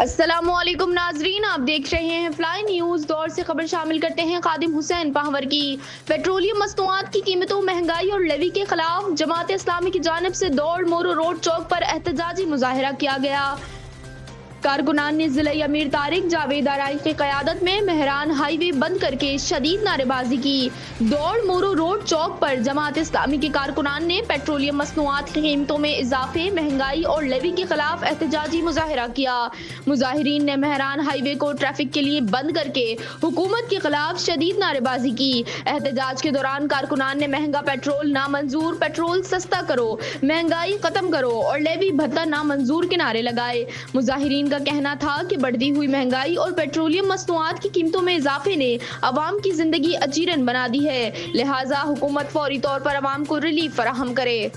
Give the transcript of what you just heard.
अस्सलामुअलैकुम नाजरीन, आप देख रहे हैं फ्लाई न्यूज। दौर से खबर शामिल करते हैं खादिम हुसैन पाहवर की। पेट्रोलियम मस्तनुआत की कीमतों, महंगाई और लेवी के खिलाफ जमात इस्लामी की जानिब से दौड़ मोरू रोड चौक पर एहतजाजी मुजाहिरा किया गया। कारकुनान ने जिला अमीर तारिक जावेद आराई की क़यादत में मेहरान हाईवे बंद करके शदीद नारेबाजी की। दौड़ मोरू रोड चौक पर जमात इस्लामी के कारकुनान ने पेट्रोलियम मसनूआत की कीमतों में इजाफे, महंगाई और लेवी के खिलाफ एहतजाजी मुजाहिरा किया। मुजाहिरीन ने मेहरान हाईवे को ट्रैफिक के लिए बंद करके हुकूमत के खिलाफ शदीद नारेबाजी की। एहतजाज के दौरान कारकुनान ने महंगा पेट्रोल नामंजूर, पेट्रोल सस्ता करो, महंगाई खत्म करो और लेवी भत्ता नामंजूर के नारे लगाए। मुजाहिरीन का कहना था कि बढ़ती हुई महंगाई और पेट्रोलियम मसनूआत की कीमतों में इजाफे ने अवाम की जिंदगी अजीरन बना दी है, लिहाजा हुकूमत फौरी तौर पर अवाम को रिलीफ फराहम करे।